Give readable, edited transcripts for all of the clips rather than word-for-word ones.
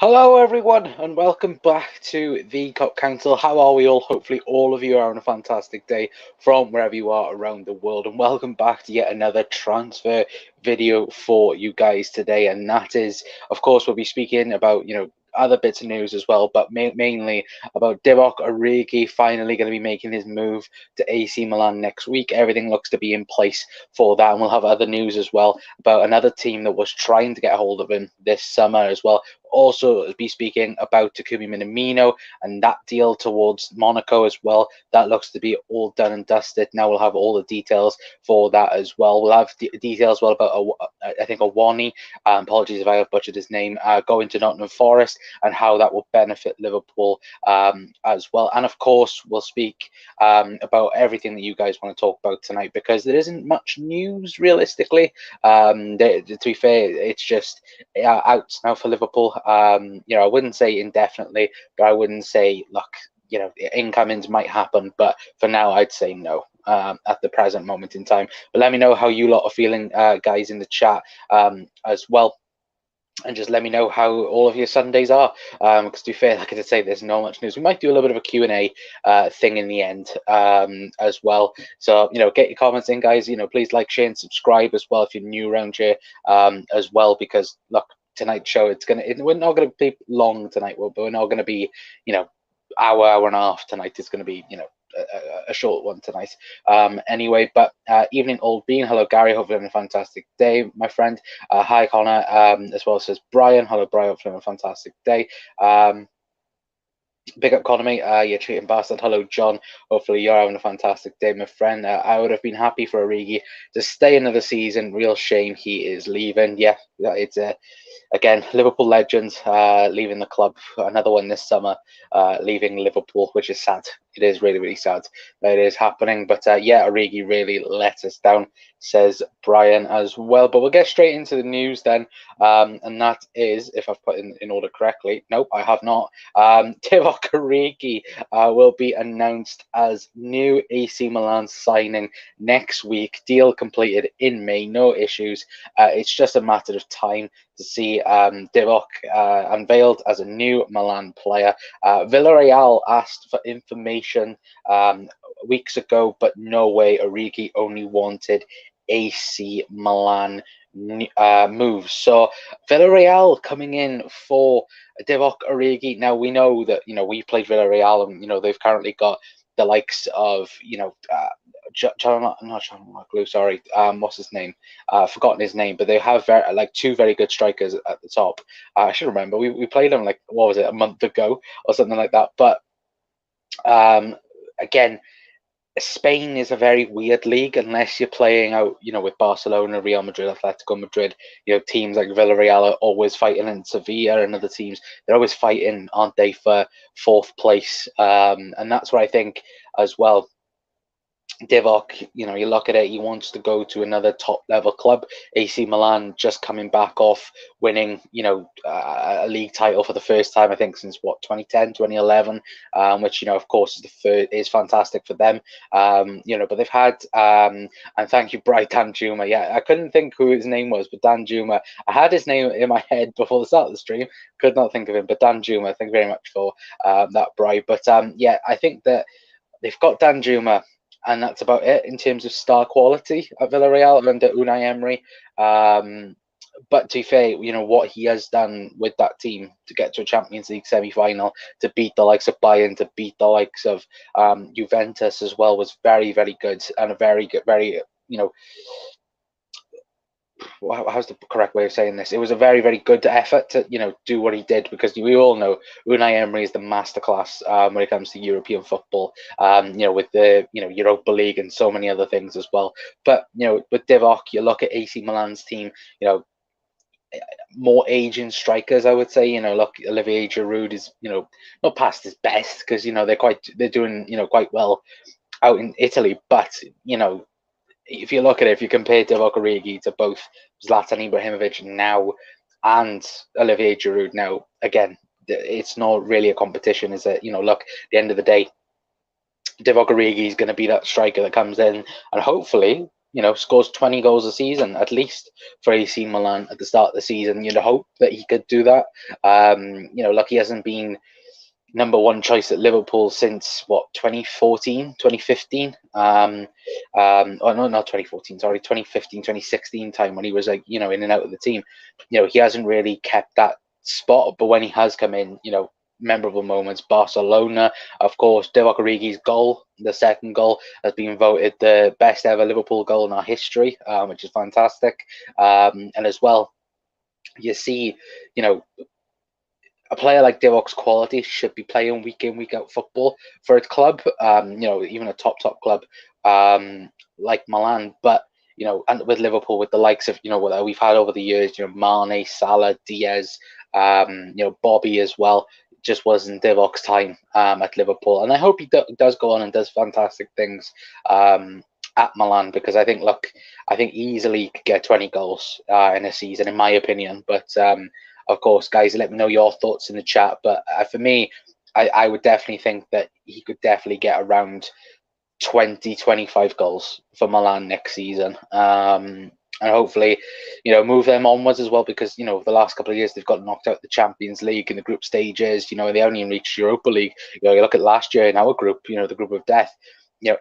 Hello, everyone, and welcome back to the Cup Council. How are we all? Hopefully, all of you are on a fantastic day from wherever you are around the world. And welcome back to yet another transfer video for you guys today. And that is, of course, we'll be speaking about, other bits of news as well, but mainly about Divock Origi finally going to be making his move to AC Milan next week. Everything looks to be in place for that, and we'll have other news as well about another team that was trying to get a hold of him this summer as well. Also be speaking about Taki Minamino and that deal towards Monaco as well. That looks to be all done and dusted. Now we'll have all the details for that as well. We'll have details well about, I think, Awani. Apologies if I have butchered his name. Going to Nottingham Forest and how that will benefit Liverpool as well. And of course, we'll speak about everything that you guys want to talk about tonight, because there isn't much news realistically. To be fair, it's just out now for Liverpool. I wouldn't say indefinitely, but I wouldn't say, look, incomings might happen, but for now, I'd say no. At the present moment in time. But let me know how you lot are feeling, guys, in the chat as well. And just let me know how all of your Sundays are. Because to be fair, like I say, there's not much news. We might do a little bit of a Q&A thing in the end as well. So, get your comments in, guys. Please like, share, and subscribe as well if you're new around here as well. Because, look, tonight's show, we're not going to be long tonight. We're not going to be, hour and a half tonight. It's going to be, a short one tonight. Anyway, but evening, Old Bean. Hello, Gary. Hopefully having a fantastic day, my friend. Hi, Connor. As well, says Brian. Hello, Brian. Hopefully having a fantastic day. Big up, Conamy. You're treating bastard. Hello, John. Hopefully you're having a fantastic day, my friend. I would have been happy for Origi to stay another season. Real shame he is leaving. Yeah, it's again, Liverpool legends leaving the club. Another one this summer leaving Liverpool, which is sad. It is really, really sad that it is happening. But yeah, Origi really let us down, says Brian as well. But we'll get straight into the news then. And that is, if I've put in order correctly. Nope, I have not. Divock Origi will be announced as new AC Milan signing next week. Deal completed in May. No issues. It's just a matter of time to see Divock unveiled as a new Milan player. Villarreal asked for information weeks ago, but no way. Origi only wanted AC Milan moves. So Villarreal coming in for Divock Origi. Now we know that we played Villarreal, and they've currently got the likes of sorry, what's his name? I've forgotten his name, but they have two very good strikers at the top. I should remember. We played them what was it, a month ago or something like that. But again, Spain is a very weird league unless you're playing out, with Barcelona, Real Madrid, Atletico Madrid. Teams like Villarreal are always fighting, and Sevilla and other teams, they're always fighting, aren't they, for fourth place? And that's where I think as well, Divock, you look at it, he wants to go to another top level club. AC Milan just coming back off winning, a league title for the first time, I think, since 2010, 2011, which, of course, is fantastic for them. But they've had, and thank you, Bright Danjuma. Yeah, I couldn't think who his name was, but Danjuma. I had his name in my head before the start of the stream, could not think of him, but Danjuma, thank you very much for that, Bright. But yeah, I think that they've got Danjuma, and that's about it in terms of star quality at Villarreal under Unai Emery. But to be fair, what he has done with that team to get to a Champions League semi-final, to beat the likes of Bayern, to beat the likes of Juventus as well, was very, very good, and a very good, very, how's the correct way of saying this? It was a very, very good effort to, do what he did, because we all know Unai Emery is the masterclass when it comes to European football, with the, Europa League and so many other things as well. But, with Divock, you look at AC Milan's team, more aging strikers, I would say. Look, Olivier Giroud is, not past his best, because, they're doing, quite well out in Italy. But, if you look at it, if you compare Divock Origi to both Zlatan Ibrahimovic now and Olivier Giroud now, again, it's not really a competition, is it? Look, at the end of the day, Divock Origi is going to be that striker that comes in and hopefully, scores 20 goals a season at least for AC Milan at the start of the season. You'd hope that he could do that. Look, he hasn't been number one choice at Liverpool since what, 2014, 2015. Oh no, not 2014, sorry, 2015, 2016 time when he was like, in and out of the team. He hasn't really kept that spot, but when he has come in, memorable moments. Barcelona, of course, Divock Origi's goal, the second goal, has been voted the best ever Liverpool goal in our history, which is fantastic. And as well, you see, a player like Divock's quality should be playing week in, week out football for a club, even a top club like Milan. But, and with Liverpool, with the likes of, what we've had over the years, Mane, Salah, Diaz, Bobby as well, just wasn't Divock's time at Liverpool. And I hope he does go on and does fantastic things at Milan, because I think easily he could get 20 goals in a season, in my opinion. But of course, guys, let me know your thoughts in the chat. But for me, I would definitely think that he could definitely get around 20, 25 goals for Milan next season. And hopefully, move them onwards as well, because, the last couple of years they've got knocked out the Champions League in the group stages. They haven't even reached Europa League. You look at last year in our group, the group of death.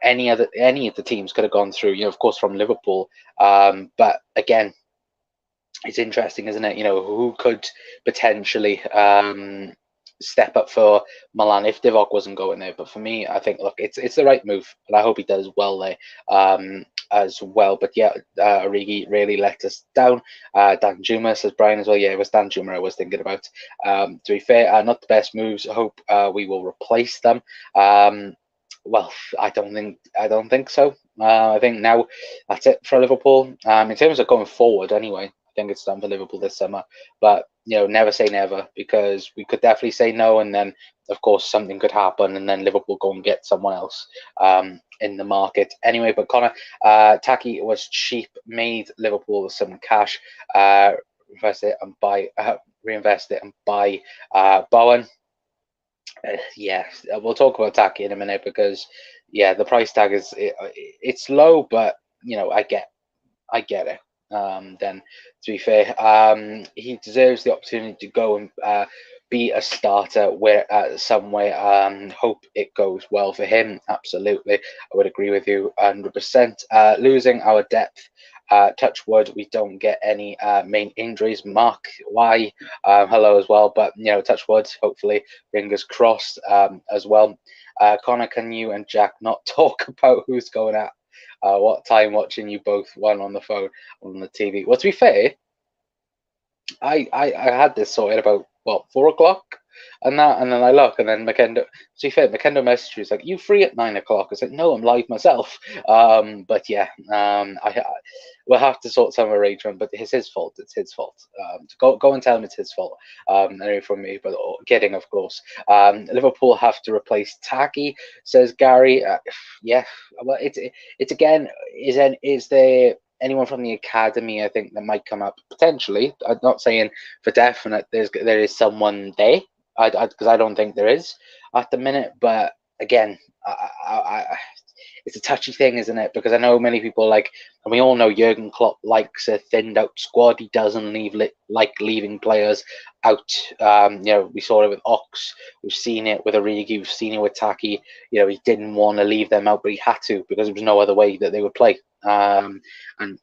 Any of the teams could have gone through, of course, from Liverpool. But again, it's interesting, isn't it? Who could potentially step up for Milan if Divock wasn't going there. But for me, I think, look, it's the right move, and I hope he does well there as well. But yeah, Origi really let us down. Danjuma, says Brian as well. Yeah, it was Danjuma I was thinking about. To be fair, not the best moves. I hope we will replace them. Well, I don't think so. I think now that's it for Liverpool. In terms of going forward, anyway, I think it's done for Liverpool this summer. But never say never, because we could definitely say no, and then of course something could happen, and then Liverpool go and get someone else in the market. Anyway, but Connor, Taki was cheap, made Liverpool some cash, reinvest it and buy Bowen. Yeah, we'll talk about Taki in a minute, because the price tag it's low, but I get it. Then, to be fair, he deserves the opportunity to go and be a starter somewhere. Hope it goes well for him. Absolutely, I would agree with you 100%. Losing our depth. Touch wood, we don't get any main injuries. Mark, why? Hello as well, but touch wood. Hopefully, fingers crossed as well. Connor, can you and Jack not talk about who's going at what time watching you both, one on the phone, one on the TV? Well, to be fair, I had this sorted about 4 o'clock and then I look, and then Makendo, to be fair, Makendo messaged me, he's like, you free at 9 o'clock? I said, no, I'm live myself. But yeah, we'll have to sort some arrangement, but it's his fault. It's his fault. Go and tell him it's his fault. Anyway, from me, but kidding, of course. Liverpool have to replace Taki, says Gary. Yeah, well, it's again, is there anyone from the academy, I think, that might come up potentially? I'm not saying for definite there is someone there, because I don't think there is at the minute. But again, it's a touchy thing, isn't it? Because I know many people and we all know Jurgen Klopp likes a thinned out squad. He doesn't like leaving players out. We saw it with Ox. We've seen it with Origi. We've seen it with Taki. He didn't want to leave them out, but he had to, because there was no other way that they would play. And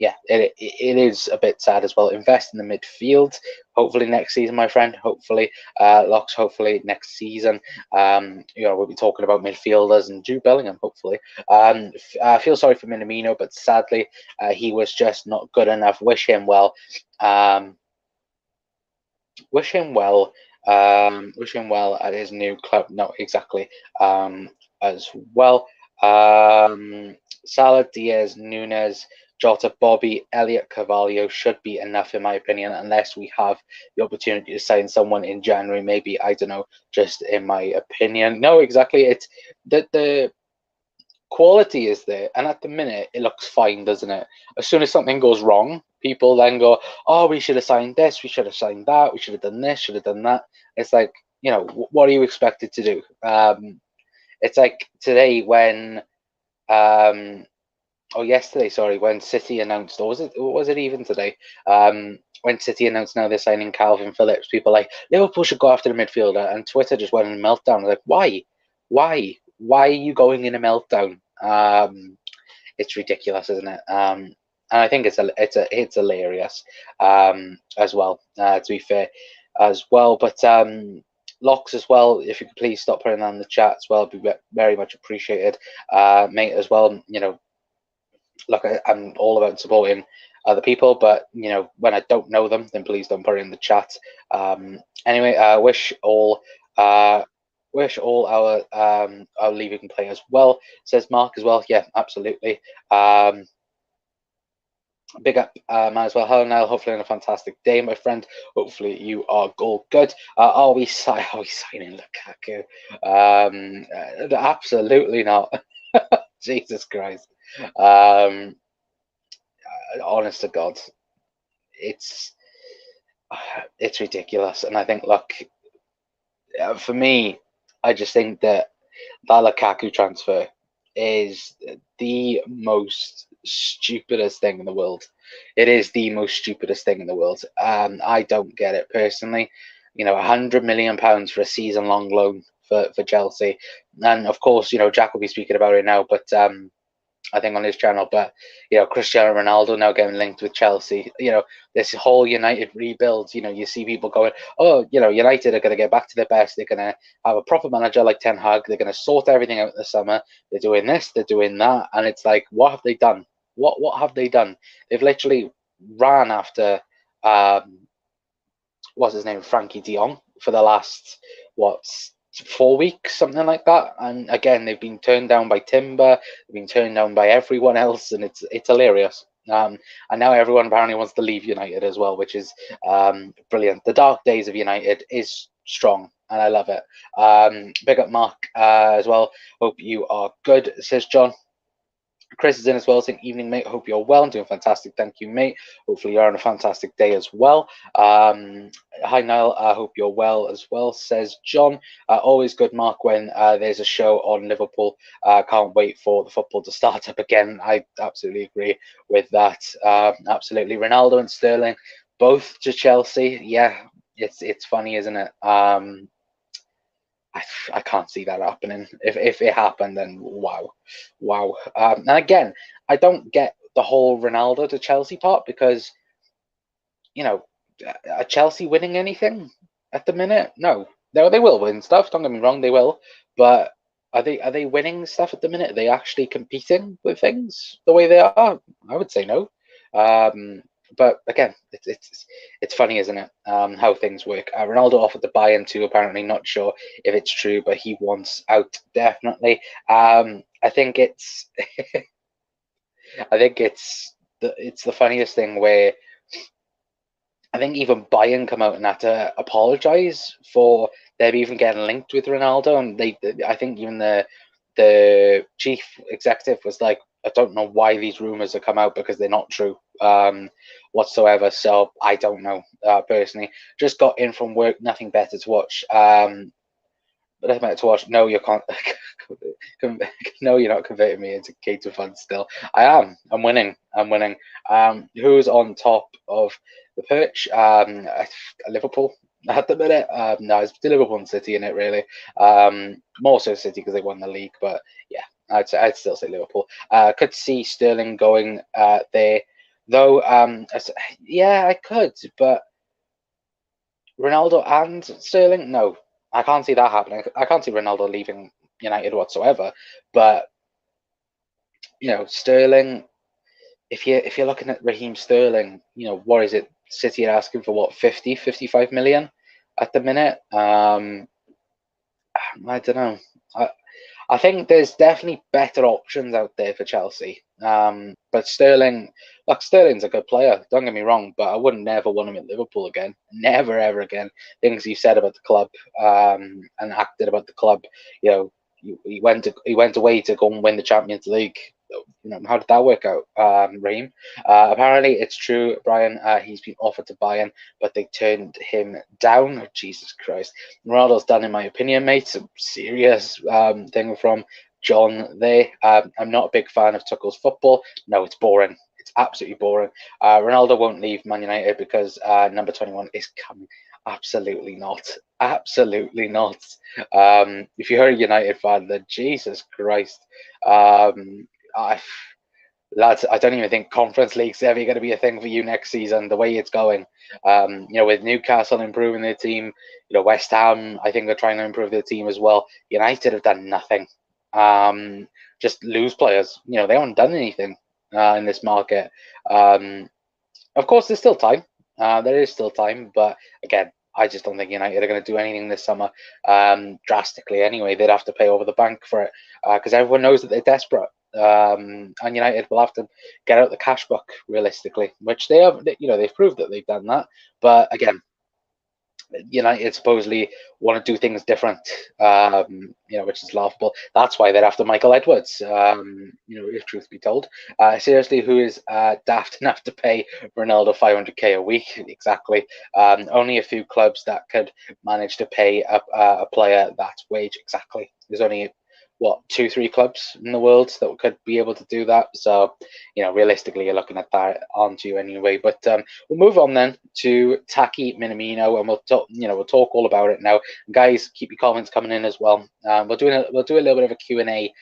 yeah, it is a bit sad as well. Invest in the midfield. Hopefully next season, my friend. Hopefully, Locks. Hopefully next season. We'll be talking about midfielders and Jude Bellingham. Hopefully. I feel sorry for Minamino, but sadly, he was just not good enough. Wish him well. Wish him well. Wish him well at his new club. No, exactly. As well. Salah, Diaz, Nunes, Jota, Bobby, Elliot, Carvalho should be enough, in my opinion, unless we have the opportunity to sign someone in January. Maybe, I don't know, just in my opinion. No, exactly. It's the quality is there, and at the minute it looks fine, doesn't it? As soon as something goes wrong, people then go, oh, we should have signed this, we should have signed that, we should have done this, should have done that. It's like, what are you expected to do? It's like today when yesterday, sorry, when City announced, or was it even today? When City announced now they're signing Calvin Phillips, people like Liverpool should go after the midfielder, and Twitter just went in a meltdown. Like, why are you going in a meltdown? It's ridiculous, isn't it? And I think it's hilarious as well. To be fair, as well, but Locks as well. If you could please stop putting that in the chat as well, it'd be very much appreciated, mate. As well, look, I'm all about supporting other people, but when I don't know them, then please don't put it in the chat. Anyway, wish all our leaving players well, says Mark as well. Yeah, absolutely. Big up, man, as well. Hello, Niall. Hopefully, on a fantastic day, my friend. Hopefully, you are all good. Are we signing Lukaku? Absolutely not. Jesus Christ. Honest to God, it's ridiculous, and I think, look, for me, I just think that Lukaku transfer is the most stupidest thing in the world. It is the most stupidest thing in the world. I don't get it personally. £100 million for a season-long loan for Chelsea, and of course, Jack will be speaking about it now, but I think on his channel. But Cristiano Ronaldo now getting linked with Chelsea. This whole United rebuild. You see people going, oh, United are going to get back to their best. They're going to have a proper manager like Ten Hag. They're going to sort everything out in the summer. They're doing this. They're doing that, and it's like, what have they done? What have they done? They've literally ran after what's his name, Frankie De Jong, for the last 4 weeks, something like that. And again, they've been turned down by Timber, they've been turned down by everyone else, and it's hilarious. And now everyone apparently wants to leave United as well, which is brilliant. The dark days of United is strong, and I love it. Big up Mark as well. Hope you are good, says John. Chris is in as well, saying, evening, mate. Hope you're well. I'm doing fantastic. Thank you, mate. Hopefully you're on a fantastic day as well. Hi, Niall. I hope you're well as well, says John. Always good, Mark, when there's a show on Liverpool. Can't wait for the football to start up again. I absolutely agree with that. Absolutely. Ronaldo and Sterling, both to Chelsea. Yeah, it's funny, isn't it? I can't see that happening. If it happened, then wow. And again, I don't get the whole Ronaldo to Chelsea part, because are Chelsea winning anything at the minute? No, they will win stuff. Don't get me wrong, they will. But are they winning stuff at the minute? Are they actually competing with things the way they are? I would say no. But again, it's funny, isn't it? How things work. Ronaldo offered to buy in too. Apparently, not sure if it's true, but he wants out definitely. I think it's it's the funniest thing where I think even Bayern come out and had to apologise for them even getting linked with Ronaldo, and I think even the chief executive was like, I don't know why these rumors have come out, because they're not true whatsoever. So I don't know personally. Just got in from work, nothing better to watch. But nothing better to watch. No, you can't. No, you're not converting me into Cater Fun still. I am. I'm winning. Who's on top of the perch? Liverpool at the minute. No, it's Liverpool and City in it, really. More so City because they won the league, but yeah, I'd still say Liverpool. Could see Sterling going there, though. Yeah, I could, but Ronaldo and Sterling, no, I can't see that happening. I can't see Ronaldo leaving United whatsoever. But Sterling, if you're looking at Raheem Sterling, what is it? City are asking for what, 55 million at the minute. I don't know. I think there's definitely better options out there for Chelsea. But Sterling, Sterling's a good player. Don't get me wrong, but I wouldn't never want him at Liverpool again. Never ever again. Things he said about the club and acted about the club. He went away to go and win the Champions League. How did that work out, Raheem? Apparently, it's true, Brian. He's been offered to Bayern, but they turned him down. Oh, Jesus Christ. Ronaldo's done, in my opinion, mate. Some serious thing from John there. I'm not a big fan of Tuchel's football. No, it's boring. It's absolutely boring. Ronaldo won't leave Man United because number 21 is coming. Absolutely not. Absolutely not. If you're a United fan, then Jesus Christ. I Lads, I don't even think Conference League's ever going to be a thing for you next season. The way it's going, with Newcastle improving their team, West Ham, I think they're trying to improve their team as well. United have done nothing. Just lose players. They haven't done anything in this market. Of course, there's still time. There is still time, but again, I just don't think United are going to do anything this summer drastically. Anyway, they'd have to pay over the bank for it because everyone knows that they're desperate. And United will have to get out the cash book realistically, which they have. They've proved that they've done that. But again, United supposedly want to do things different, which is laughable. That's why they're after Michael Edwards, if truth be told. Seriously, who is daft enough to pay Ronaldo 500k a week? Exactly. Only a few clubs that could manage to pay a player that wage exactly. There's only 2-3 clubs in the world that could be able to do that. So, realistically, you're looking at that, aren't you? Anyway, but we'll move on then to Taki Minamino, and we'll talk all about it now. Guys, keep your comments coming in as well. We'll do a little bit of a Q&A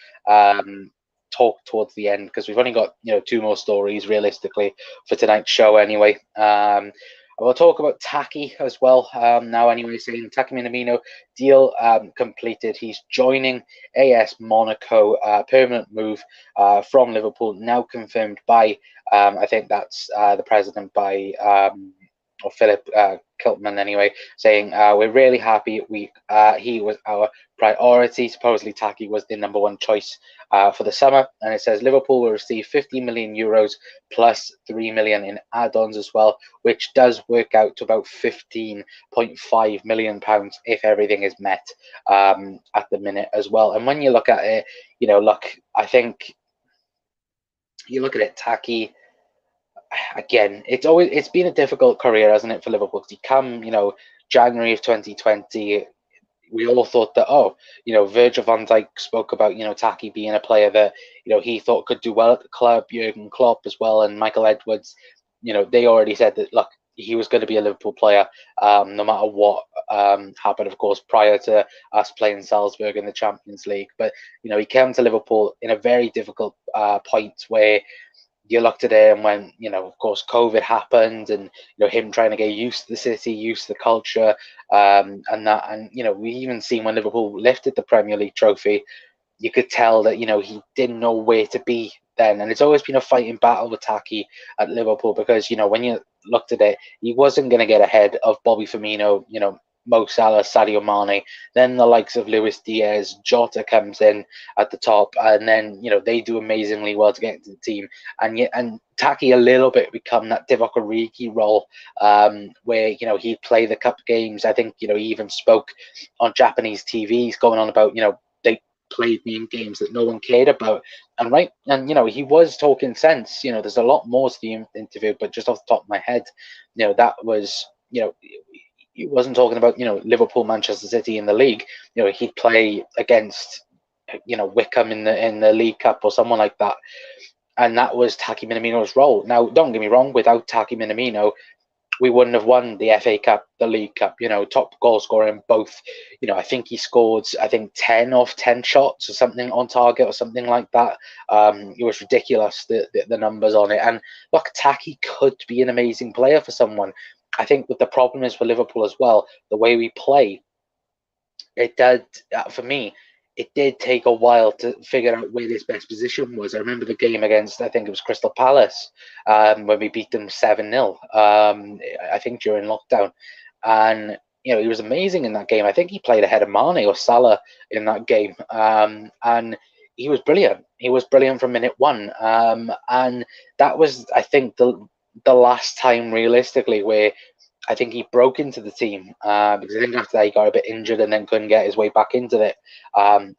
talk towards the end because we've only got 2 more stories realistically for tonight's show anyway. We'll talk about Taki as well now anyway, saying Taki Minamino deal completed. He's joining AS Monaco, permanent move from Liverpool, now confirmed by, I think that's the president by, or Philip Kiltman anyway, saying we're really happy. He was our priority. Supposedly Taki was the number 1 choice for the summer, and it says Liverpool will receive 50 million euros plus 3 million in add-ons as well, which does work out to about 15.5 million pounds if everything is met at the minute as well. And when you look at it, I think you look at it, Taki. Again, it's been a difficult career, hasn't it, for Liverpool? Because he come, January of 2020, we all thought that, Virgil van Dijk spoke about, Taki being a player that, he thought could do well at the club, Jurgen Klopp as well, and Michael Edwards, they already said that, look, he was going to be a Liverpool player, no matter what happened, of course, prior to us playing Salzburg in the Champions League. But, he came to Liverpool in a very difficult point where you looked at it and when, of course, COVID happened and, him trying to get used to the city, used to the culture, and that. And, we even seen when Liverpool lifted the Premier League trophy, you could tell that, he didn't know where to be then. And it's always been a fighting battle with Taki at Liverpool because, when you looked at it, he wasn't going to get ahead of Bobby Firmino, Mo Salah, Sadio Mane, then the likes of Luis Diaz, Jota comes in at the top, and then they do amazingly well to get into the team, and Taki a little bit become that Divock Origi role, where he'd play the cup games. I think he even spoke on Japanese TVs going on about they played me in games that no one cared about, and he was talking sense. There's a lot more to the interview, but just off the top of my head, that was he wasn't talking about Liverpool, Manchester City in the league. He'd play against Wickham in the League Cup or someone like that, and that was Taki Minamino's role. Now, don't get me wrong, without Taki Minamino, we wouldn't have won the FA Cup, the League Cup. Top goal scorer in both. I think he scored 10 off 10 shots or something on target or something like that. It was ridiculous, the numbers on it. And look, Taki could be an amazing player for someone. I think what the problem is for Liverpool as well, the way we play, it did, for me, it did take a while to figure out where his best position was. I remember the game against, I think it was Crystal Palace, when we beat them 7-0, I think during lockdown. And, he was amazing in that game. I think he played ahead of Mane or Salah in that game. And he was brilliant. He was brilliant from minute 1. And that was, I think, the last time realistically where I think he broke into the team, because I think after that he got a bit injured and then couldn't get his way back into it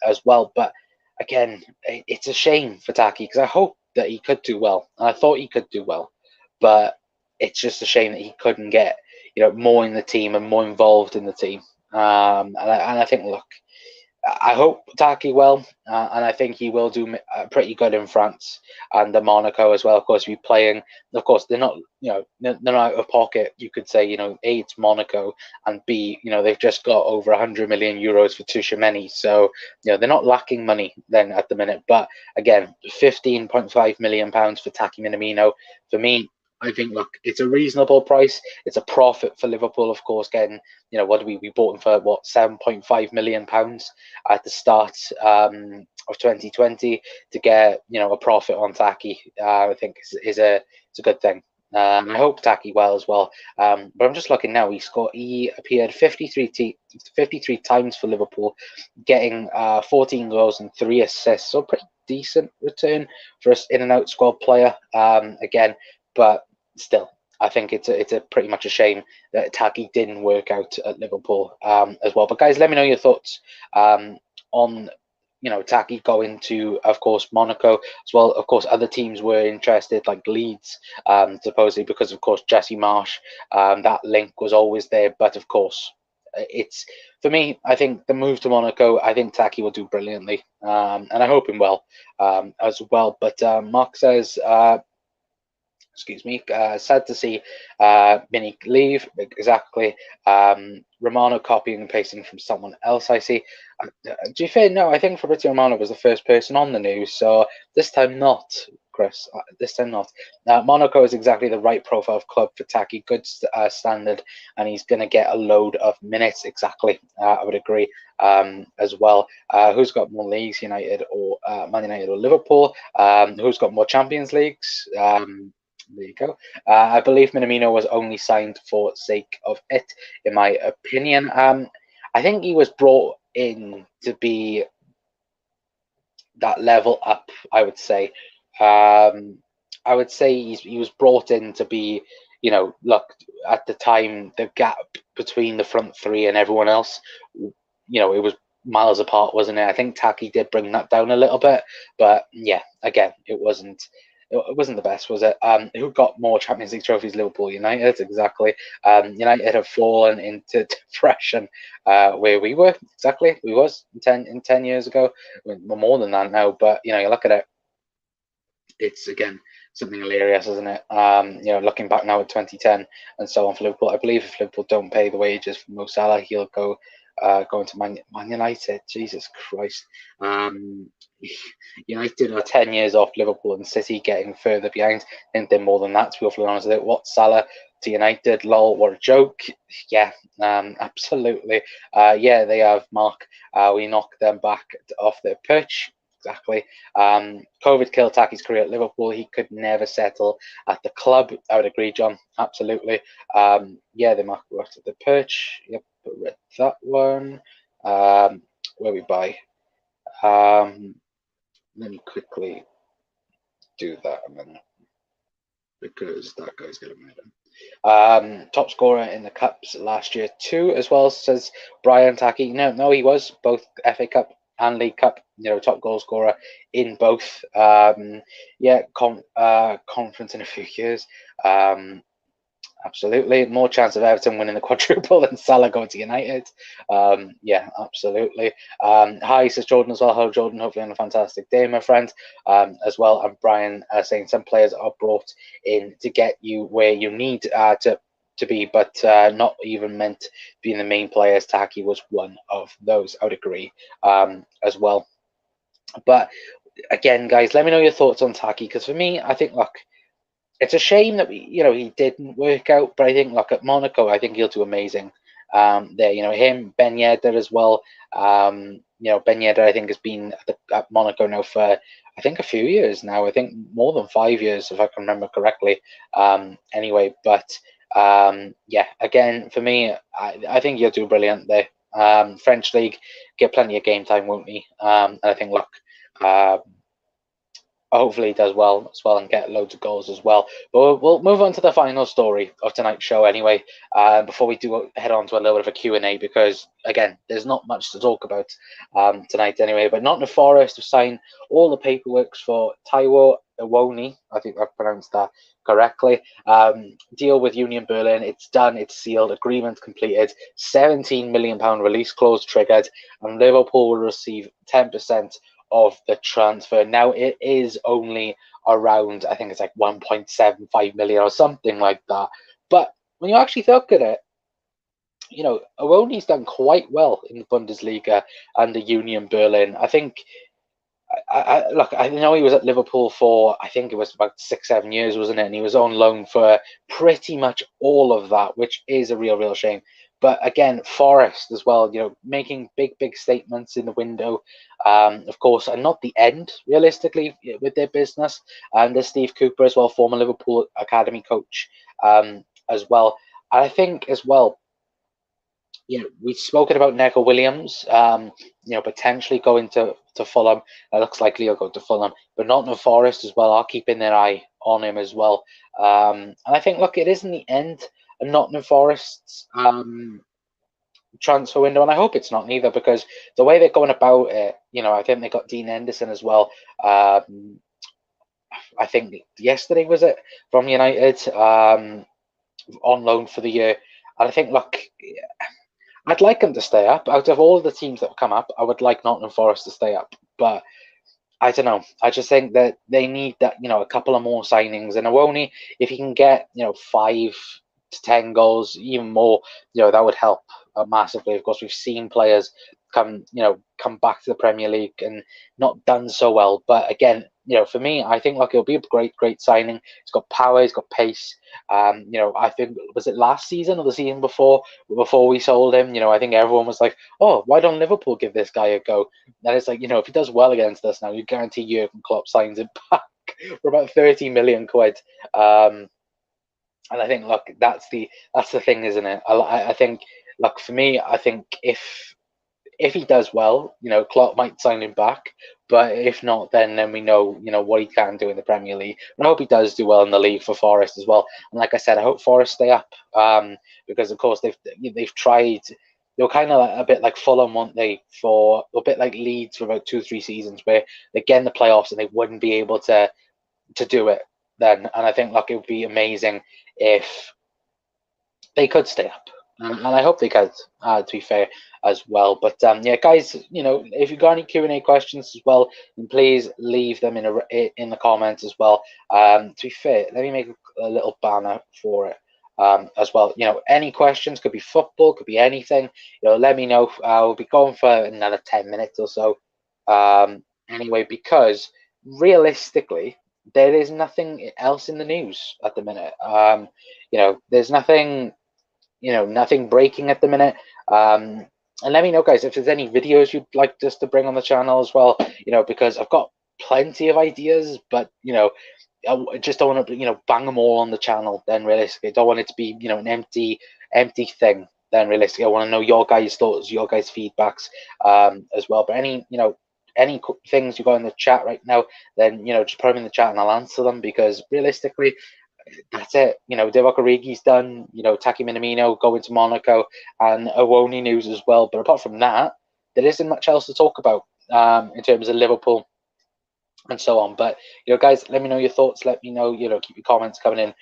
as well. But again, it's a shame for Taki because I hope that he could do well. And I thought he could do well, but it's just a shame that he couldn't get more in the team and more involved in the team. And I think, look, I hope Taki well, and I think he will do pretty good in France and Monaco as well. Of course, be playing. Of course, they're not, they're not out of pocket. You could say, A, it's Monaco, and B, they've just got over 100 million euros for Tchouaméni, so they're not lacking money then at the minute. But again, 15.5 million pounds for Taki Minamino. For me, I think, look, it's a reasonable price. It's a profit for Liverpool, of course. Getting, what do we bought him for? What, 7.5 million pounds at the start of 2020 to get a profit on Taki. I think is a good thing. I hope Taki well as well. But I'm just looking now. He appeared 53 times for Liverpool, getting 14 goals and 3 assists. So pretty decent return for us in and out squad player. Again, but still, I think it's a pretty much a shame that Taki didn't work out at Liverpool as well. But guys, let me know your thoughts on Taki going to, of course, Monaco as well. Of course, other teams were interested, like Leeds, supposedly because, of course, Jesse Marsh. That link was always there, but of course, it's for me. I think the move to Monaco. I think Taki will do brilliantly, and I hope him well as well. But Mark says. Excuse me, sad to see Mini leave. Exactly. Romano copying and pasting from someone else, I see. Do you think? No, I think Fabrizio Romano was the first person on the news, so this time not, Chris. This time not. Monaco is exactly the right profile of club for Taki. Good standard, and he's going to get a load of minutes. Exactly. I would agree as well. Who's got more leagues, United or Man United or Liverpool? Who's got more Champions Leagues? There you go. I believe Minamino was only signed for sake of it, in my opinion. I think he was brought in to be that level up, I would say. I would say he was brought in to be, look, at the time, the gap between the front three and everyone else, it was miles apart, wasn't it? I think Taki did bring that down a little bit, but yeah, again, it wasn't the best, was it? Who got more Champions League trophies? Liverpool, United, exactly. United have fallen into depression where we were, exactly. We was 10 years ago, more than that now. But you look at it, it's again something hilarious, isn't it? Looking back now at 2010 and so on for Liverpool, I believe if Liverpool don't pay the wages for Mo Salah, he'll go into Man United. Jesus Christ. United are 10 years off Liverpool and City, getting further behind. I think they're more than that, to be awfully honest with it. What, Salah to United? Lol, what a joke. Yeah, absolutely. Yeah, they have, Mark. We knocked them back off their perch. Exactly. COVID killed Taki's career at Liverpool. He could never settle at the club. I would agree, John. Absolutely. Yeah, they marked us at the perch. Yep, read that one. Where we buy. Let me quickly do that a minute because that guy's going to murder. Top scorer in the cups last year too, as well, says Brian Taki. No, he was both FA Cup and League Cup. Top goal scorer in both. Yeah, conference in a few years. Absolutely. More chance of Everton winning the quadruple than Salah going to United. Yeah, absolutely. Hi, says Jordan as well. Hello, Jordan. Hopefully on a fantastic day, my friend. As well. And Brian saying some players are brought in to get you where you need to be, but not even meant to be the main players. Taki was one of those. I would agree as well. But again, guys, let me know your thoughts on Taki, because for me, I think, look, it's a shame that he didn't work out, but I think, look, at Monaco, I think he'll do amazing. There, him, Ben Yedder as well. Ben Yedder, I think, has been at Monaco now for, I think, a few years now. I think more than 5 years, if I can remember correctly. Anyway, but yeah, again, for me, I think he'll do brilliant there. French League, get plenty of game time, won't he? And I think, look, hopefully he does well as well and get loads of goals as well. But we'll move on to the final story of tonight's show anyway, before we do head on to a little bit of a Q&A, because, again, there's not much to talk about tonight anyway. But Nottingham Forest have signed all the paperwork for Taiwo Iwoni, I think I've pronounced that correctly. Deal with Union Berlin, it's done, it's sealed, agreement completed, £17 million release clause triggered, and Liverpool will receive 10% of the transfer. Now, it is only around, I think it's like 1.75 million or something like that. But when you actually look at it, Iwoni's done quite well in the Bundesliga and the Union Berlin. I think look, I know he was at Liverpool for, I think it was about 6-7 years, wasn't it? And he was on loan for pretty much all of that, which is a real shame. But again, Forest as well, making big statements in the window, of course, and not the end, realistically, with their business. And there's Steve Cooper as well, former Liverpool academy coach, as well. And I think as well, we've spoken about Neco Williams, potentially going to Fulham. It looks likely he'll go to Fulham, but Nottingham Forest as well are keeping their eye on him as well. And I think, look, it isn't the end of Nottingham Forest's transfer window, and I hope it's not neither, because the way they're going about it, I think they got Dean Henderson as well. I think yesterday was it from United, on loan for the year. And I think, look, I'd like them to stay up. Out of all the teams that have come up, I would like Nottingham Forest to stay up. But I don't know. I just think that they need that, a couple of more signings. And Iwoni, if he can get, 5 to 10 goals, even more, that would help massively. Of course, we've seen players come back to the Premier League and not done so well. But again, for me, I think it'll be a great signing. He's got power, he's got pace. I think, was it last season or the season before we sold him? I think everyone was like, oh, why don't Liverpool give this guy a go? And it's like, if he does well against us now, you guarantee Jurgen Klopp signs him back for about 30 million quid. And I think, look, that's the thing, isn't it? I think, look, for me, I think if he does well, Klopp might sign him back. But if not, then we know, what he can do in the Premier League. And I hope he does do well in the league for Forest as well. And like I said, I hope Forest stay up, because of course they've tried. They were kind of like, a bit like Fulham, weren't they? A bit like Leeds for about 2-3 seasons, where they get in the playoffs and they wouldn't be able to do it then. And I think, it would be amazing if they could stay up. And I hope they could, to be fair, as well. But yeah, guys, if you've got any Q&A questions as well, then please leave them in the comments as well. To be fair, let me make a little banner for it as well. Any questions, could be football, could be anything. Let me know. I'll be going for another 10 minutes or so. Anyway, because realistically, there is nothing else in the news at the minute. There's nothing. Nothing breaking at the minute. And let me know, guys, if there's any videos you'd like us to bring on the channel as well, because I've got plenty of ideas, but, I just don't want to, bang them all on the channel. Then realistically, I don't want it to be, an empty thing. Then realistically, I want to know your guys' thoughts, your guys' feedbacks, as well. But any things you got in the chat right now, then, just put them in the chat and I'll answer them, because realistically, that's it. Divock Origi's done. Taki Minamino going to Monaco, and Iwoni news as well. But apart from that, there isn't much else to talk about in terms of Liverpool and so on. But guys, let me know your thoughts. Let me know. Keep your comments coming in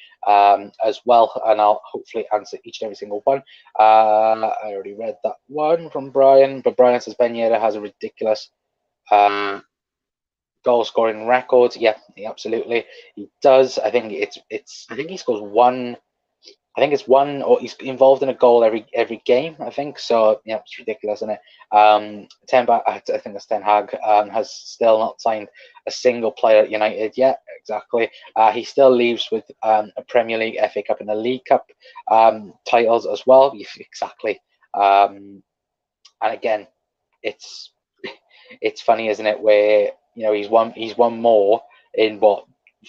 as well, and I'll hopefully answer each and every single one. I already read that one from Brian, but Brian says Ben Yedder has a ridiculous goal scoring record. Yeah, absolutely, he does. I think I think he scores one. I think it's one, or he's involved in a goal every game. I think so. Yeah, it's ridiculous, isn't it? I think it's Ten Hag has still not signed a single player at United yet. Exactly. He still leaves with a Premier League, FA Cup, and a League Cup titles as well. Exactly. And again, it's funny, isn't it? Where he's won more in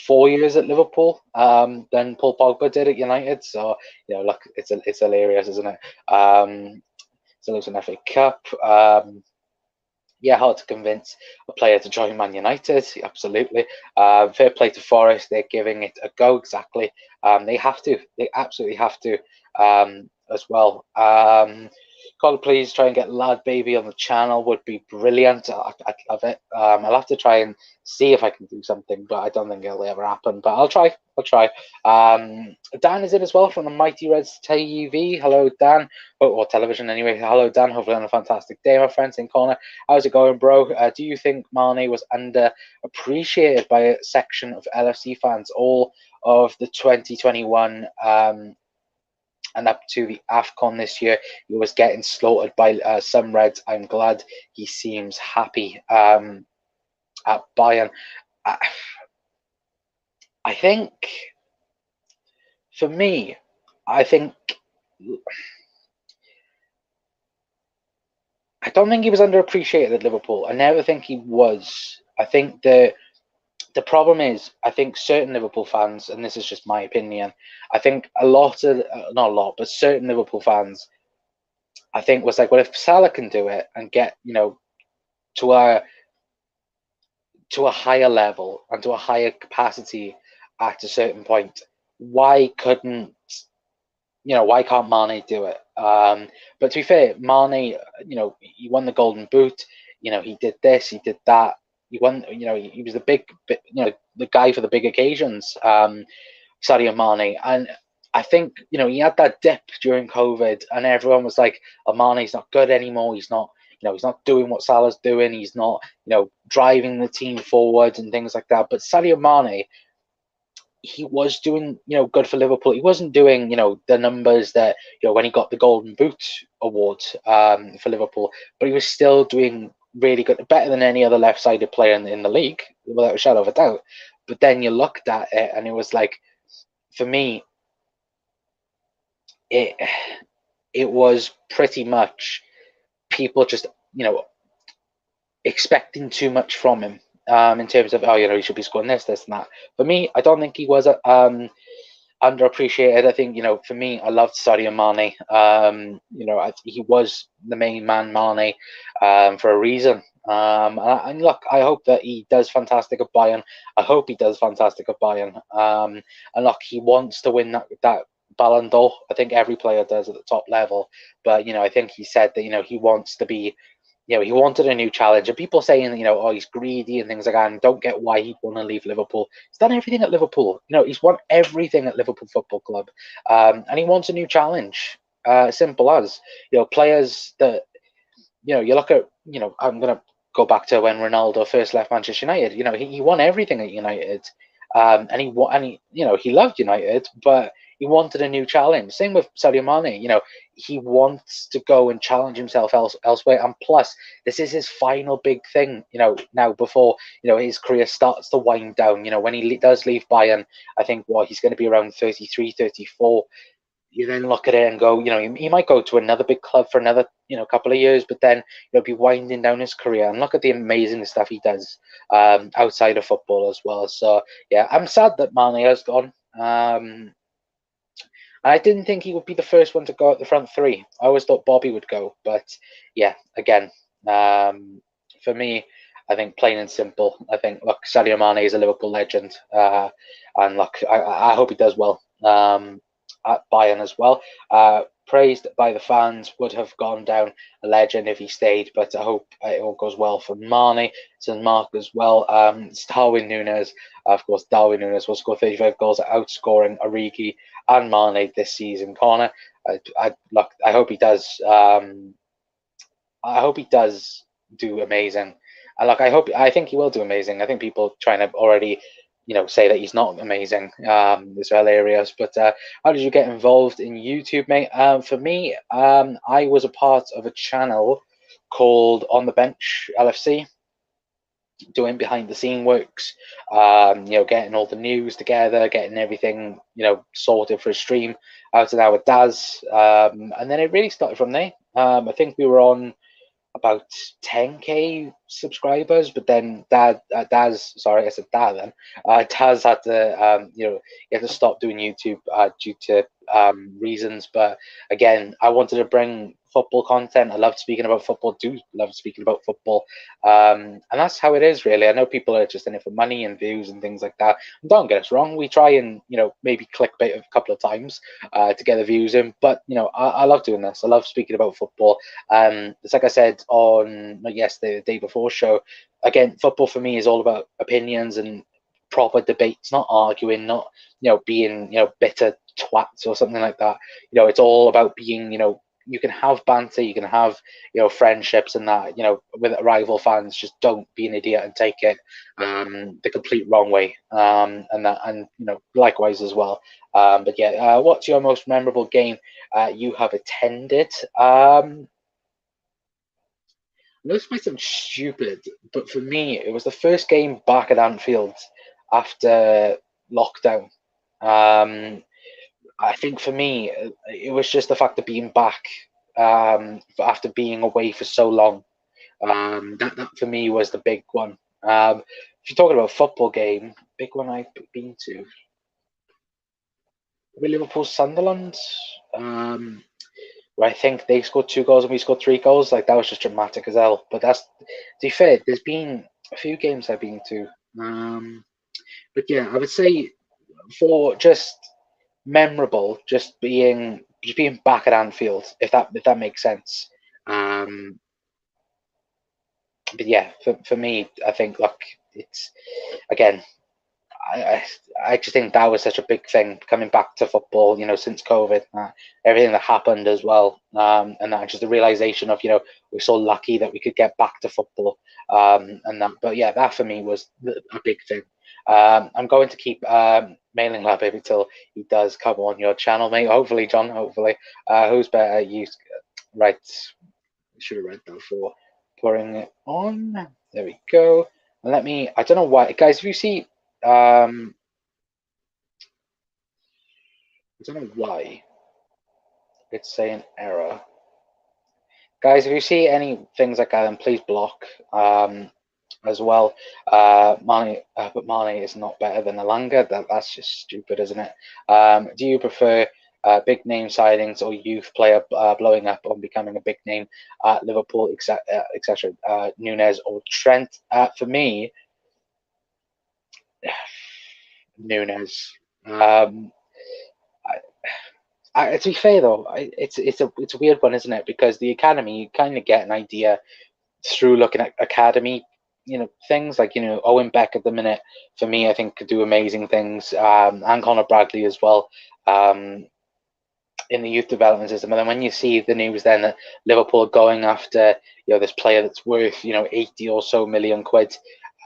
4 years at Liverpool than Paul Pogba did at United. So look, it's hilarious, isn't it? So there's an FA Cup. Yeah, hard to convince a player to join Man United. Absolutely. Fair play to Forest. They're giving it a go. Exactly. They have to. They absolutely have to as well. God, please try and get Lad Baby on the channel. Would be brilliant. I'd love it. I'll have to try and see if I can do something, but I don't think it'll ever happen. But I'll try. I'll try. Dan is in as well from the Mighty Reds TV. Hello, Dan. Or television anyway. Hello, Dan. Hopefully on a fantastic day, my friends in corner. How's it going, bro? Do you think Mane was underappreciated by a section of LFC fans all of the 2021 and up to the AFCON this year? He was getting slaughtered by some Reds. I'm glad he seems happy at Bayern. I think, for me, I don't think he was underappreciated at Liverpool. I never think he was. I think the problem is, I think certain Liverpool fans, and this is just my opinion, I think a lot of, not a lot, but certain Liverpool fans, I think was like, well, if Salah can do it and get, to a higher level and to a higher capacity at a certain point, why can't Mane do it? But to be fair, Mane, he won the Golden Boot. He did this, he did that. He won. He was the the guy for the big occasions. Sadio Mane, and I think he had that dip during COVID, and everyone was like, "Oh, Mane's not good anymore. He's not." He's not doing what Salah's doing. He's not, driving the team forward and things like that. But Sadio Mane, he was doing, good for Liverpool. He wasn't doing, the numbers that, when he got the Golden Boot award for Liverpool, but he was still doing really good, better than any other left-sided player in the league, without a shadow of a doubt. But then you looked at it, and it was like, for me, it was pretty much people just, expecting too much from him in terms of, he should be scoring this, and that. For me, I don't think he was underappreciated. I think, for me, I loved Sadio Mane. He was the main man, Mane, for a reason. And look, I hope that he does fantastic at Bayern. I hope he does fantastic at Bayern. And look, he wants to win that Ballon d'Or. I think every player does at the top level. But, I think he said that, he wants to be, he wanted a new challenge. And people saying, he's greedy and things like that, and don't get why he'd want to leave Liverpool. He's done everything at Liverpool. He's won everything at Liverpool Football Club. And he wants a new challenge. Simple as. Players that, you look at, I'm going to go back to when Ronaldo first left Manchester United. He won everything at United. And he loved United, but he wanted a new challenge. Same with Sadio Mane. He wants to go and challenge himself elsewhere. And plus, this is his final big thing. Now before his career starts to wind down. When he does leave Bayern, I think he's going to be around 33, 34. You then look at it and go, he might go to another big club for another, couple of years, but then be winding down his career. And look at the amazing stuff he does outside of football as well. So yeah, I'm sad that Mane has gone. I didn't think he would be the first one to go at the front three. I always thought Bobby would go, but yeah, again, for me, I think plain and simple. I think look, Sadio Mane is a Liverpool legend, and look, I hope he does well. At Bayern as well. Praised by the fans, would have gone down a legend if he stayed, but I hope it all goes well for Mane, St. Mark as well. It's Darwin Núñez. Of course, Darwin Núñez will score 35 goals, outscoring Origi and Mane this season. Connor, I hope he does. I hope he does do amazing. And I think he will do amazing. I think people trying to already say that he's not amazing. It's hilarious. But how did you get involved in YouTube, mate? For me, I was a part of a channel called On the Bench LFC, doing behind the scene works, getting all the news together, getting everything, sorted for a stream out and out with Daz. And then it really started from there. I think we were on about 10k subscribers, but then Daz had to he had to stop doing YouTube due to reasons. But again, I wanted to bring football content. I love speaking about football. Do love speaking about football, and that's how it is really. I know people are just in it for money and views and things like that. And don't get us wrong, we try and maybe clickbait a couple of times to get the views in. But I love doing this. I love speaking about football. It's like I said on not yesterday, the day before show. Again, football for me is all about opinions and proper debates, not arguing, not being bitter twats or something like that. It's all about being you can have banter, you can have friendships and that with rival fans. Just don't be an idiot and take it the complete wrong way, and likewise as well. But yeah, what's your most memorable game you have attended? This might sound stupid, but for me, it was the first game back at Anfield after lockdown. Um, I think for me, it was just the fact of being back after being away for so long. That for me was the big one. If you're talking about a football game, big one I've been to, with Liverpool Sunderland, where I think they scored 2 goals and we scored 3 goals. Like that was just dramatic as hell. But that's to be fair. There's been a few games I've been to, but yeah, I would say for just memorable, just being back at Anfield, if that makes sense. Um, but yeah, for me, I think like it's again, I, I just think that was such a big thing coming back to football, since COVID, everything that happened as well, and that just the realization of, we're so lucky that we could get back to football, and that. But yeah, that for me was a big thing. I'm going to keep mailing that baby till he does come on your channel, mate. Hopefully, John. Hopefully, who's better? You right? Should have read that before putting it on. There we go. And let me. I don't know why, guys. If you see. I don't know why it's saying error. Guys, if you see any things like that, then please block as well. But Mane is not better than Alanga. That's just stupid, isn't it? Do you prefer big name signings or youth player blowing up or becoming a big name at Liverpool, etc.? Nunes or Trent? For me, Nunes. To be fair though, it's a weird one, isn't it? Because the academy, you kind of get an idea through looking at academy, things like Owen Beck at the minute. For me, I think could do amazing things, and Connor Bradley as well, in the youth development system. And then when you see the news then that Liverpool are going after this player that's worth 80 or so million quid,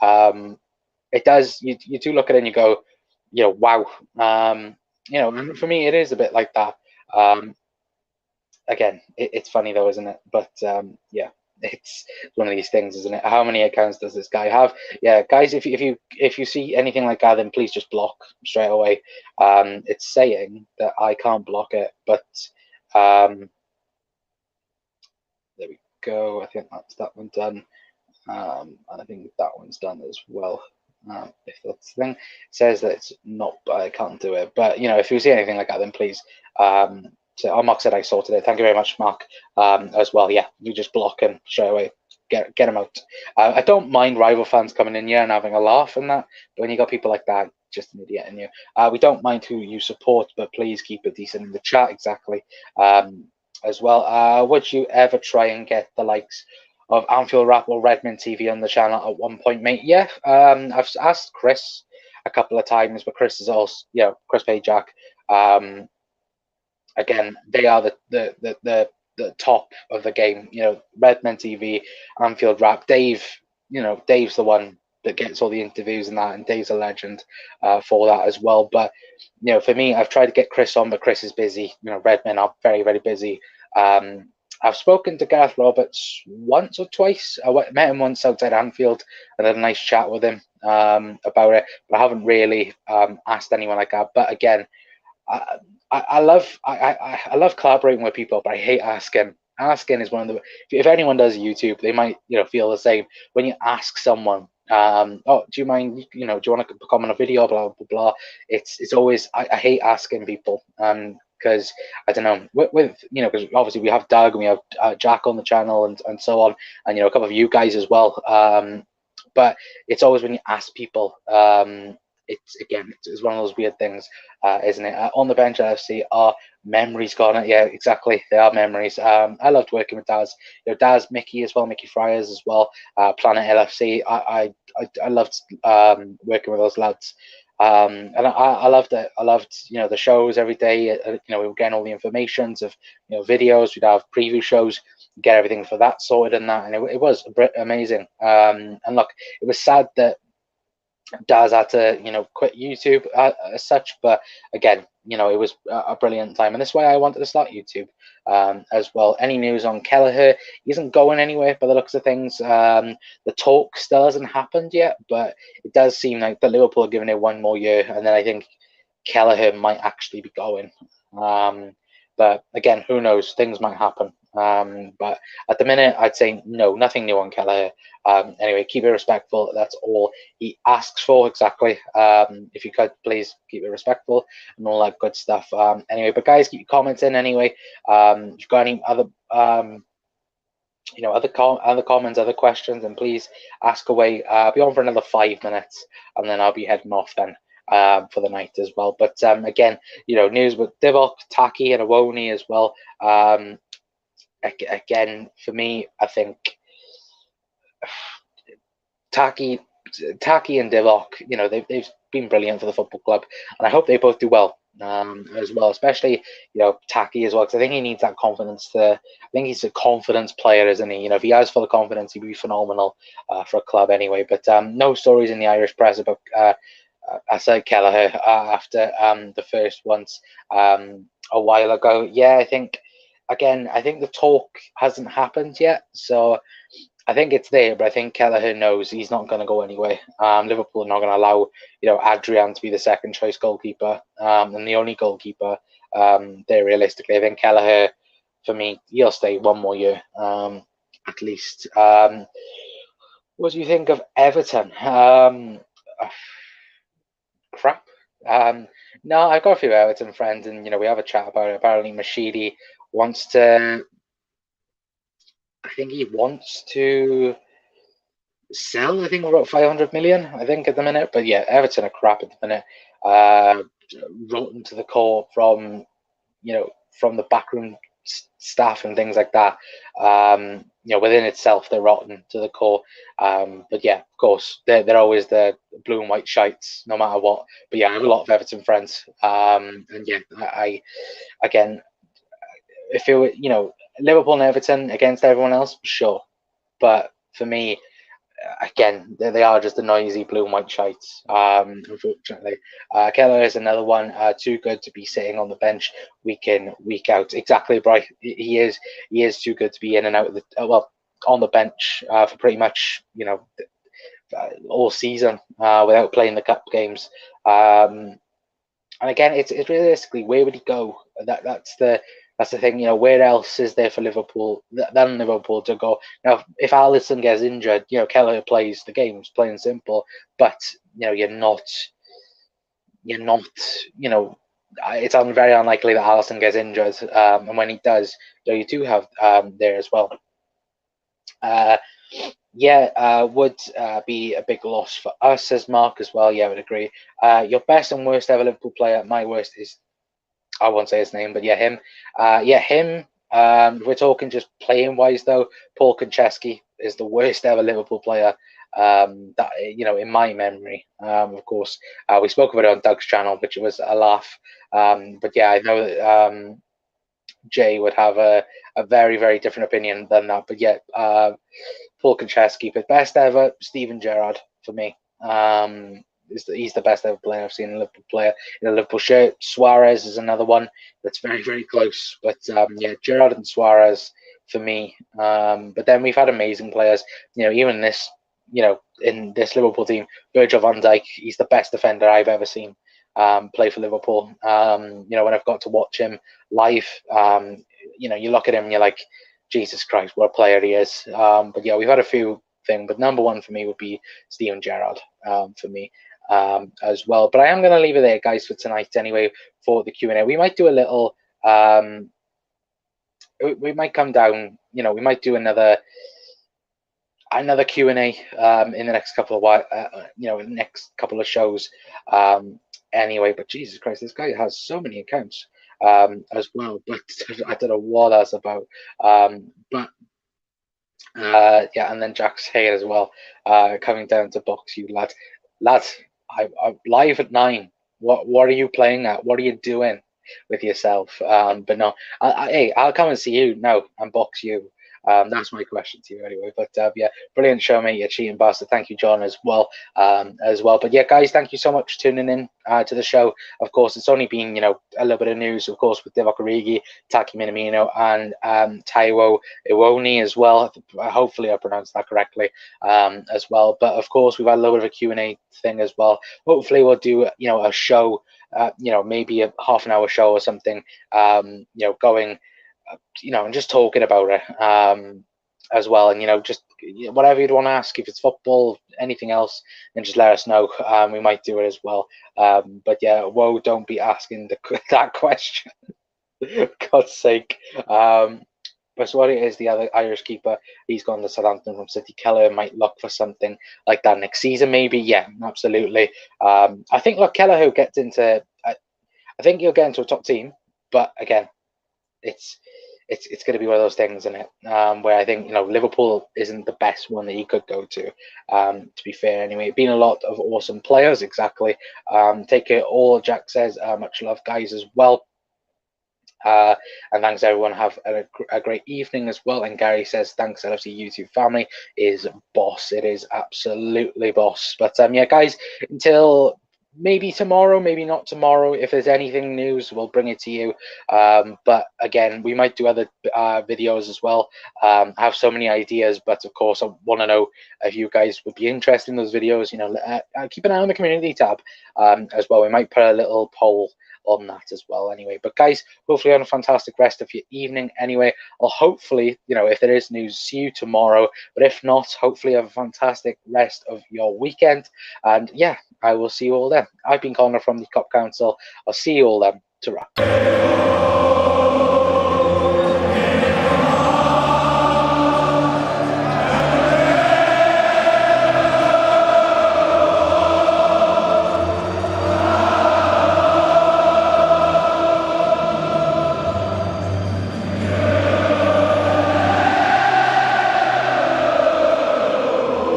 it does you do look at it and you go, wow. And for me, it is a bit like that. Again, it's funny though, isn't it? But yeah, it's one of these things, isn't it? How many accounts does this guy have? Yeah, guys, if you see anything like that, then please just block straight away. It's saying that I can't block it, but there we go. I think that's that one done, and I think that one's done as well. If that's the thing, it says that it's not, I can't do it. But if you see anything like that, then please. So Mark said I sorted it. Thank you very much, Mark. As well, yeah, you just block him straight away. Get him out. I don't mind rival fans coming in here and having a laugh and that, but when you got people like that, just an idiot in you. We don't mind who you support, but please keep it decent in the chat. Exactly. As well, would you ever try and get the likes of Anfield Rap or Redmond TV on the channel at one point, mate? Yeah, I've asked Chris a couple of times, but Chris is also, Chris Pajak. Again, they are the top of the game. Redmond TV, Anfield Rap. Dave's the one that gets all the interviews and that, and Dave's a legend for that as well. But for me, I've tried to get Chris on, but Chris is busy. Redmond are very, very busy. I've spoken to Gareth Roberts once or twice. I met him once outside Anfield and had a nice chat with him about it, but I haven't really asked anyone like that. But again, I love collaborating with people, but I hate asking. Asking is one of the, if anyone does YouTube, they might feel the same. When you ask someone, oh, do you mind? Do you want to come on a video? Blah blah blah. It's always I hate asking people. because I don't know, with you know, because obviously we have Doug and we have Jack on the channel and so on, and you know, a couple of you guys as well. But it's always when you ask people, it's one of those weird things, isn't it? On the bench at LFC, are memories gone? Yeah, exactly. They are memories. I loved working with Daz. You know, Daz, Mickey as well, Mickey Friars as well. Planet LFC. I loved working with those lads. And I loved it. I loved, you know, the shows every day. You know, we were getting all the informations of, you know, videos. We'd have preview shows, get everything for that sorted and that, and it was amazing. And look, it was sad that Daz had to, you know, quit YouTube as such, but again, you know, it was a brilliant time, and that's why I wanted to start YouTube as well. Any news on Kelleher? He isn't going anywhere by the looks of things. The talk still hasn't happened yet, but it does seem like the Liverpool are giving it one more year, and then I think Kelleher might actually be going. But again, who knows? Things might happen. But at the minute, I'd say no, nothing new on Kelleher. Anyway, keep it respectful. That's all he asks for, exactly. If you could, please keep it respectful and all that good stuff. Anyway, but guys, keep your comments in anyway. If you've got any other, you know, other comments, other questions, and please ask away. I'll be on for another 5 minutes, and then I'll be heading off then. For the night as well. But again, you know, news with Divock, Taki, and Awoni as well. Again, for me, I think Taki and Divock, you know, they've been brilliant for the football club, and I hope they both do well as well. Especially, you know, Taki as well, because I think he needs that confidence. I think he's a confidence player, isn't he? You know, if he has full confidence, he'd be phenomenal for a club anyway. But no stories in the Irish press about. I said Kelleher after the first ones a while ago. Yeah, I think the talk hasn't happened yet, so I think it's there. But I think Kelleher knows he's not going to go anywhere. Liverpool are not going to allow, you know, Adrian to be the second choice goalkeeper and the only goalkeeper there realistically. I think Kelleher, for me, he'll stay one more year at least. What do you think of Everton? Crap. No, I've got a few Everton friends, and you know, we have a chat about it. Apparently, Mashidi wants to. I think he wants to sell. I think about 500 million. I think at the minute, but yeah, Everton are crap at the minute. Rotten to the core from, you know, from the backroom staff and things like that. You know, within itself, they're rotten to the core. But yeah, of course, they're always the blue and white shites, no matter what. But yeah, I have a lot of Everton friends. And yeah, I again, if it were, you know, Liverpool and Everton against everyone else, sure. But for me, again, they are just the noisy blue and white shites, unfortunately. Keller is another one, too good to be sitting on the bench week in, week out. Exactly, Bryce. He is too good to be in and out of the, well, on the bench for pretty much, you know, all season without playing the cup games. And again, it's realistically, where would he go? That's the thing, you know, where else is there for Liverpool than Liverpool to go? Now, if Alisson gets injured, you know, Kelleher plays the games, plain and simple. But, you know, you're not, you know, it's very unlikely that Alisson gets injured. And when he does, you know, you do have there as well. Would be a big loss for us, says Mark as well. Yeah, I would agree. Your best and worst ever Liverpool player, my worst is, I won't say his name, but yeah, him. Him. We're talking just playing wise though. Paul Konchesky is the worst ever Liverpool player. That, you know, in my memory. Of course, we spoke about it on Doug's channel, which was a laugh. But yeah, I know that Jay would have a very, very different opinion than that. But yeah, Paul Konchesky, but best ever, Steven Gerrard for me. He's the best ever player I've seen a Liverpool player in a Liverpool shirt. Suarez is another one that's very, very close. But yeah, Gerrard and Suarez for me. But then we've had amazing players. You know, even this, you know, in this Liverpool team, Virgil van Dijk, he's the best defender I've ever seen play for Liverpool. You know, when I've got to watch him live, you know, you look at him and you're like, Jesus Christ, what a player he is. But yeah, we've had a few things, but number one for me would be Steven Gerrard for me as well. But I am going to leave it there, guys, for tonight anyway, for the Q&A. We might do a little we might come down. We might do another Q&A in the next couple of in the next couple of shows. Anyway, but Jesus Christ, this guy has so many accounts as well. But I don't know what that's about. But yeah, and then Jack's here as well, coming down to box you, lad. I'm live at 9. What are you playing at? What are you doing with yourself? But no, hey, I'll come and see you now and box you. That's my question to you anyway. But yeah, brilliant show, mate. You cheating bastard. Thank you, John, as well. But yeah, guys, thank you so much for tuning in to the show. Of course, it's only been a little bit of news, of course, with Divock Origi, Taki Minamino, and Taiwo Iwoni as well. Hopefully, I pronounced that correctly as well. But of course, we've had a little bit of a Q&A thing as well. Hopefully, we'll do a show. Maybe a half-an-hour show or something. Going. And just talking about it as well, and just whatever you'd want to ask, if it's football, anything else, then just let us know. We might do it as well. But yeah, whoa, don't be asking that question. God's sake. But so what it is, the other Irish keeper, he's gone to Southampton from City. Keller might look for something like that next season, maybe. Yeah, absolutely. I think Keller, who gets into, I think he'll get into a top team, but again, it's going to be one of those things, isn't it? Where I think Liverpool isn't the best one that he could go to be fair, anyway. Been a lot of awesome players, exactly. Take it all, Jack says. Much love, guys, as well. And thanks everyone. Have a great evening as well. And Gary says thanks, LFC YouTube family is boss. It is absolutely boss. But yeah, guys, until maybe tomorrow, maybe not tomorrow. If there's anything news, we'll bring it to you. But again, we might do other videos as well. I have so many ideas, but of course, I want to know if you guys would be interested in those videos. Keep an eye on the community tab as well. We might put a little poll on that as well anyway. But guys, hopefully on a fantastic rest of your evening anyway. I'll hopefully, if there is news, see you tomorrow. But if not, hopefully have a fantastic rest of your weekend. And yeah, I will see you all then. I've been Connor from the Cop Council. I'll see you all then. Ta-ra.